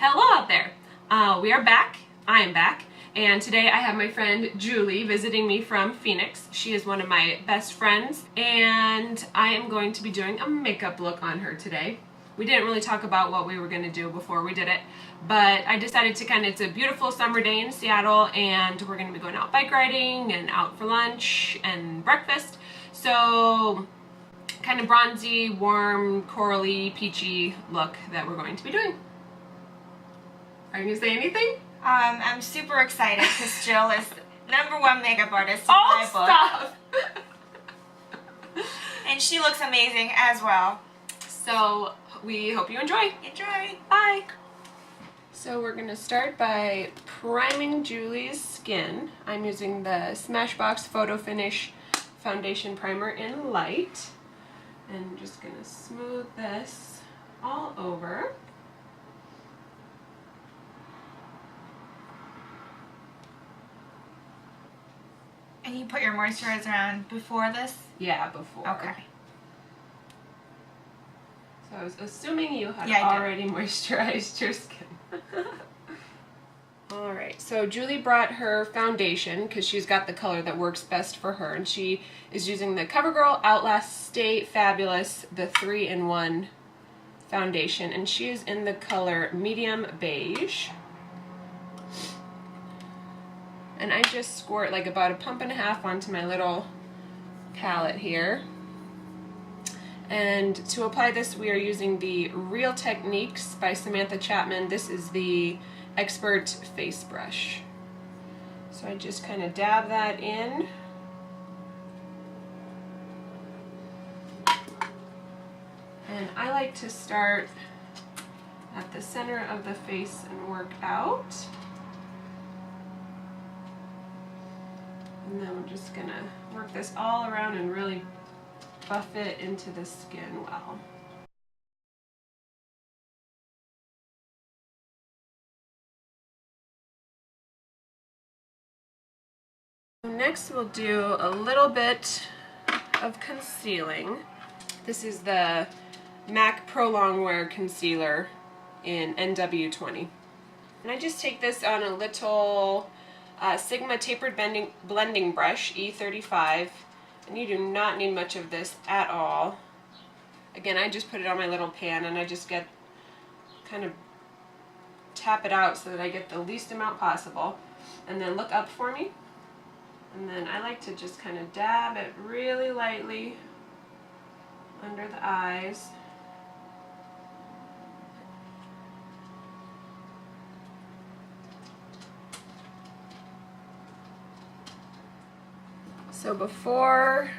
Hello out there. We are back. I am back. And today I have my friend Julie visiting me from Phoenix. She is one of my best friends, and I am going to be doing a makeup look on her today. We didn't really talk about what we were going to do before we did it, but I decided to it's a beautiful summer day in Seattle, and we're going to be going out bike riding and out for lunch and breakfast. So kind of bronzy, warm, corally, peachy look that we're going to be doing. Are you going to say anything? I'm super excited because Jill is #1 makeup artist in my book. Stop! And she looks amazing as well. So we hope you enjoy. Enjoy! Bye! So we're going to start by priming Julie's skin. I'm using the Smashbox Photo Finish Foundation Primer in Light. And I'm just going to smooth this all over. And you put your moisturizer on before this? Yeah, before. Okay. So I was assuming you had Yeah, already moisturized your skin. Alright, so Julie brought her foundation because she's got the color that works best for her, and she is using the CoverGirl Outlast Stay Fabulous, the 3-in-1 foundation, and she is in the color medium beige. And I just squirt like about 1.5 pumps onto my little palette here. And to apply this, we are using the Real Techniques by Samantha Chapman. This is the Expert Face Brush. So I just kind of dab that in. And I like to start at the center of the face and work out. And then we're just going to work this all around and really buff it into the skin well. Next we'll do a little bit of concealing. This is the MAC Pro Longwear Concealer in NW20. And I just take this on a little Sigma Tapered Blending Brush, E35, and you do not need much of this at all. Again, I just put it on my little pan and I just kind of tap it out so that I get the least amount possible. And then look up for me. And then I like to just kind of dab it really lightly under the eyes. So before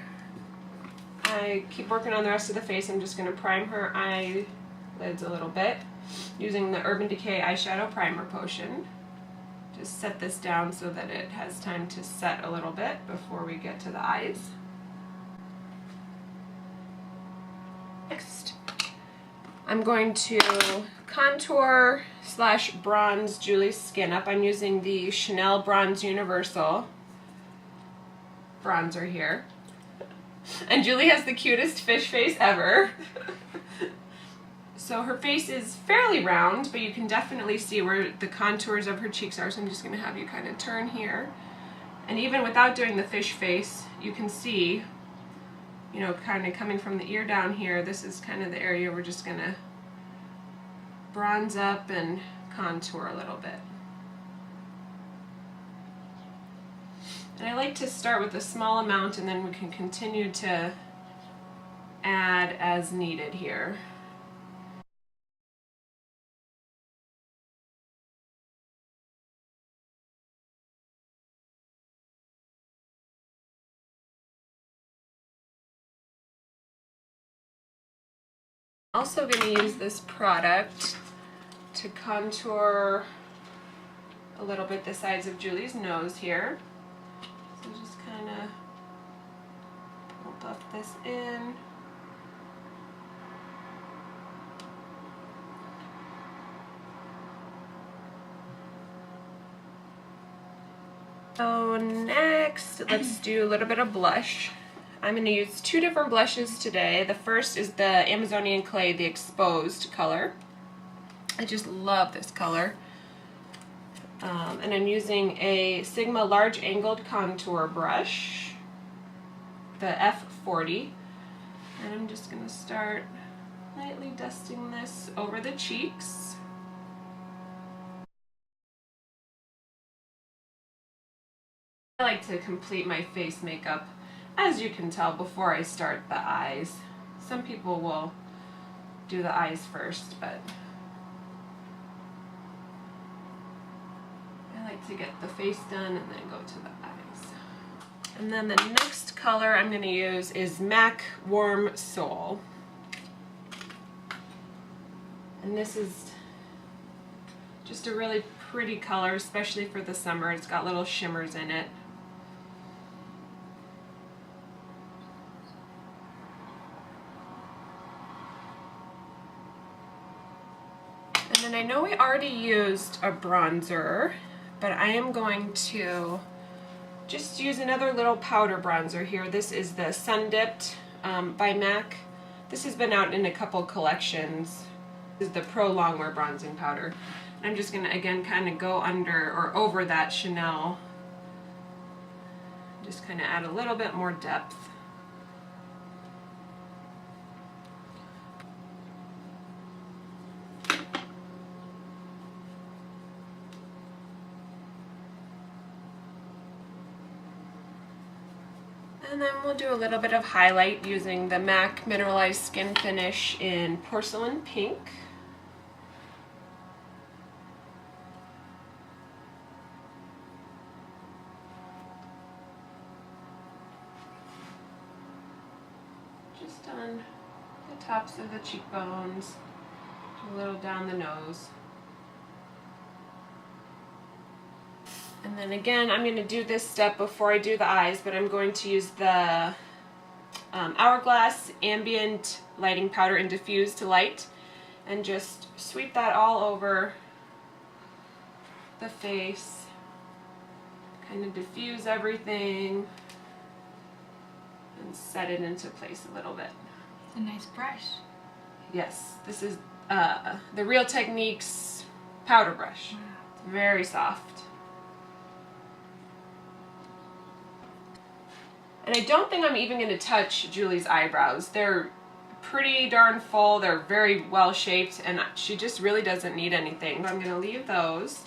I keep working on the rest of the face, I'm just going to prime her eyelids a little bit using the Urban Decay Eyeshadow Primer Potion. Just set this down so that it has time to set a little bit before we get to the eyes. Next, I'm going to contour / bronze Julie's skin up. I'm using the Chanel Bronze Universal bronzer here. And Julie has the cutest fish face ever. So her face is fairly round, but you can definitely see where the contours of her cheeks are, so I'm just going to have you kind of turn here. And even without doing the fish face, you can see, you know, kind of coming from the ear down here, this is kind of the area we're just going to bronze up and contour a little bit. And I like to start with a small amount and then we can continue to add as needed here. I'm also going to use this product to contour a little bit the sides of Julie's nose here. So just kind of buff this in. So next, let's do a little bit of blush. I'm going to use 2 different blushes today. The first is the Amazonian Clay, the Exposed color. I just love this color. And I'm using a Sigma large angled contour brush, the F40. And I'm just going to start lightly dusting this over the cheeks. I like to complete my face makeup, as you can tell, before I start the eyes. Some people will do the eyes first, but I like to get the face done and then go to the eyes. And then the next color I'm going to use is MAC Warm Soul. And this is just a really pretty color, especially for the summer. It's got little shimmers in it. And then I know we already used a bronzer, but I am going to just use another little powder bronzer here. This is the Sun Dipped by MAC. This has been out in a couple collections. This is the Pro Longwear bronzing powder. I'm just going to again kind of go under or over that Chanel. Just kind of add a little bit more depth. And then we'll do a little bit of highlight using the MAC Mineralized Skin Finish in Porcelain Pink. Just on the tops of the cheekbones, a little down the nose. And then again, I'm going to do this step before I do the eyes, but I'm going to use the Hourglass Ambient Lighting Powder in Diffuse to Light and just sweep that all over the face. Kind of diffuse everything and set it into place a little bit. It's a nice brush. Yes, this is the Real Techniques powder brush. Wow. It's very soft. And I don't think I'm even going to touch Julie's eyebrows. They're pretty darn full. They're very well shaped, and she just really doesn't need anything. But I'm going to leave those.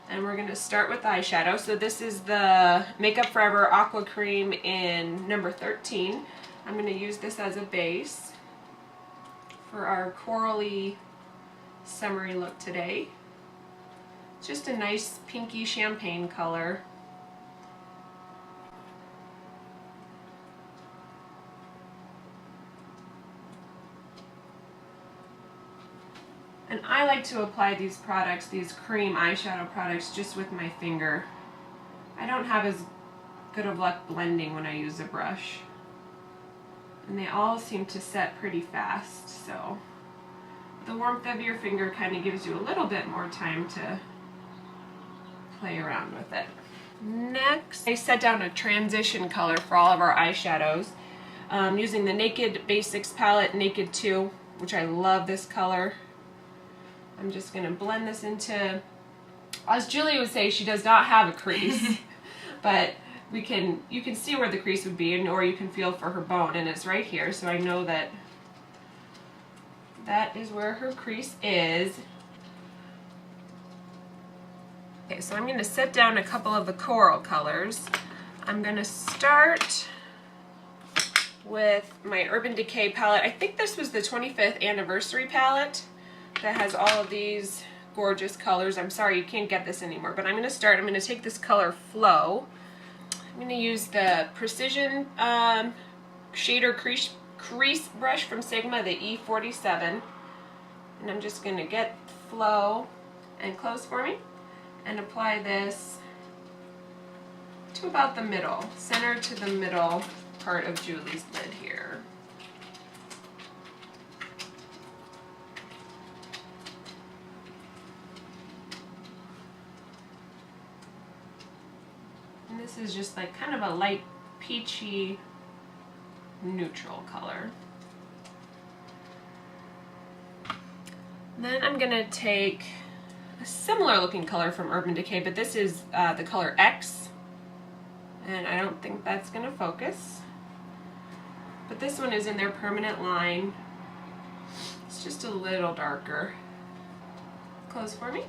And we're going to start with the eyeshadow. So this is the Makeup Forever Aqua Cream in number 13. I'm going to use this as a base for our corally summery look today. It's just a nice pinky champagne color. And I like to apply these products, these cream eyeshadow products, just with my finger. I don't have as good of luck blending when I use a brush. And they all seem to set pretty fast, so the warmth of your finger kind of gives you a little bit more time to play around with it. Next, I set down a transition color for all of our eyeshadows using the Naked Basics palette, Naked 2, which I love this color. I'm just going to blend this into, as Julie would say, she does not have a crease, but you can see where the crease would be, or you can feel for her bone, and it's right here, so I know that that is where her crease is. Okay, so I'm going to set down a couple of the coral colors. I'm going to start with my Urban Decay palette. I think this was the 25th anniversary palette that has all of these gorgeous colors. I'm sorry you can't get this anymore, but I'm going to take this color Flow. I'm going to use the Precision Shader Crease brush from Sigma, the E47. And I'm just going to get Flow and close for me and apply this to about the middle, center to the middle part of Julie's lid here. And this is just like kind of a light peachy neutral color. Then I'm gonna take a similar looking color from Urban Decay, but this is the color X, and I don't think that's gonna focus. But this one is in their permanent line. It's just a little darker. Close for me.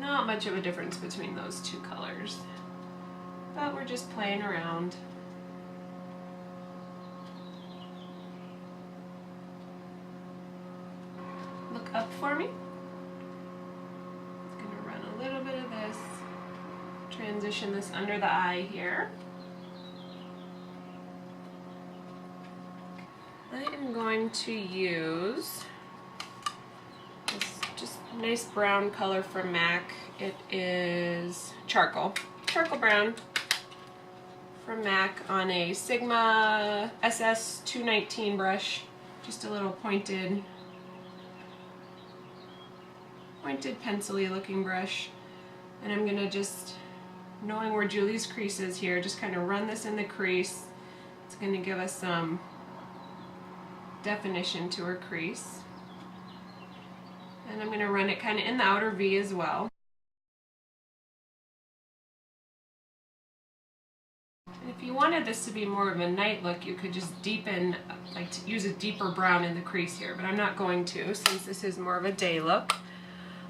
Not much of a difference between those two colors, but we're just playing around. Look up for me. I'm gonna run a little bit of this, transition this under the eye here. I am going to use this just nice brown color from MAC. It is charcoal brown from MAC on a Sigma SS 219 brush. Just a little pointed pencil-y looking brush. And I'm gonna just, knowing where Julie's crease is here, just kind of run this in the crease. It's gonna give us some definition to her crease. And I'm going to run it kind of in the outer V as well. And if you wanted this to be more of a night look, you could just deepen, like to use a deeper brown in the crease here, but I'm not going to since this is more of a day look.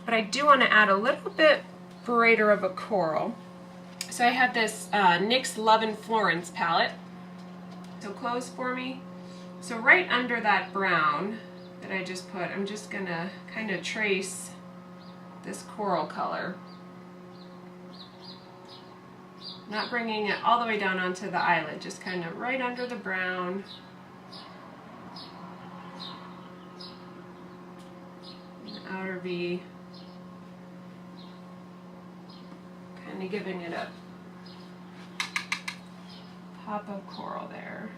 But I do want to add a little bit brighter of a coral. So I have this NYX Love in Florence palette. So close for me. So right under that brown that I just put, I'm just gonna kind of trace this coral color. Not bringing it all the way down onto the eyelid, just kind of right under the brown. And the outer V. Kind of giving it a pop of coral there.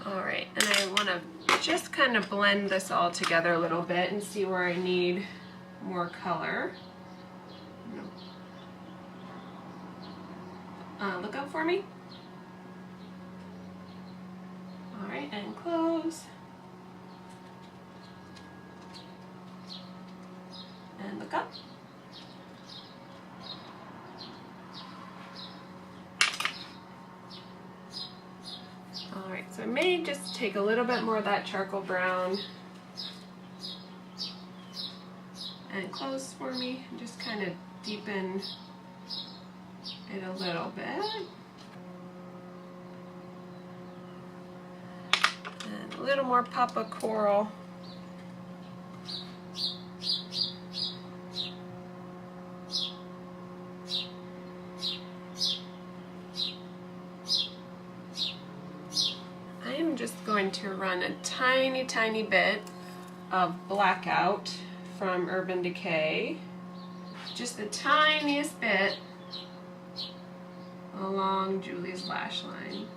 Alright, and I want to just kind of blend this all together a little bit and see where I need more color. Look up for me. Alright, and close. And look up. Alright, so I may just take a little bit more of that charcoal brown and close for me and just kind of deepen it a little bit. And a little more pop of coral. I'm just going to run a tiny bit of Blackout from Urban Decay, just the tiniest bit along Julie's lash line.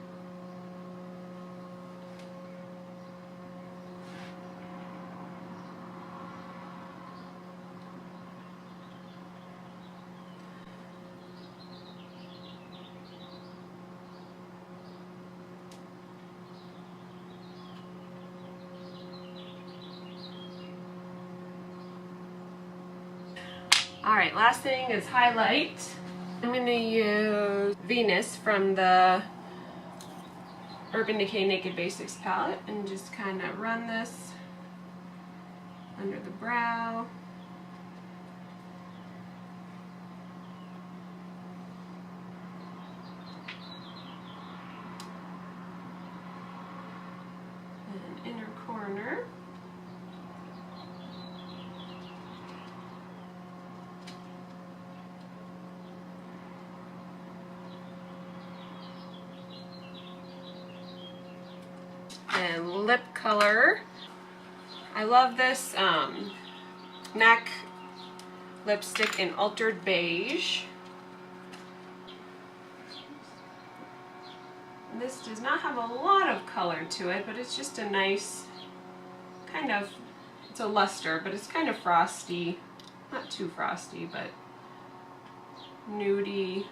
Alright, last thing is highlight. I'm going to use Venus from the Urban Decay Naked Basics palette and just kind of run this under the brow. And inner corner. And lip color. I love this MAC lipstick in Altered Beige. And this does not have a lot of color to it, but it's just a nice kind of, it's a luster, but it's kind of frosty. Not too frosty, but nudie.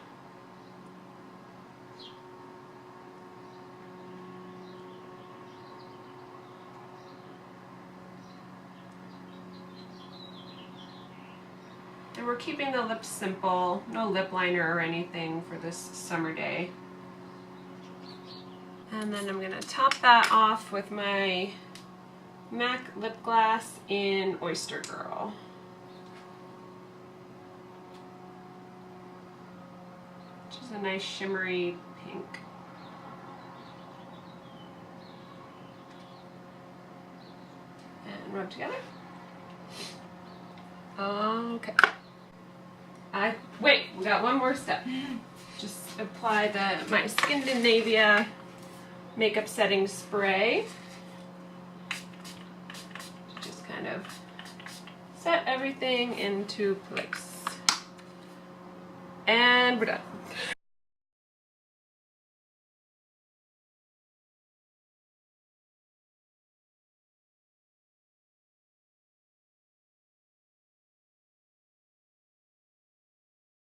And we're keeping the lips simple, no lip liner or anything for this summer day. And then I'm gonna top that off with my MAC lip gloss in Oyster Girl. Which is a nice shimmery pink. And rub together. Okay. Wait, we got one more step. Just apply my Scandinavia makeup setting spray. Just kind of set everything into place. And we're done.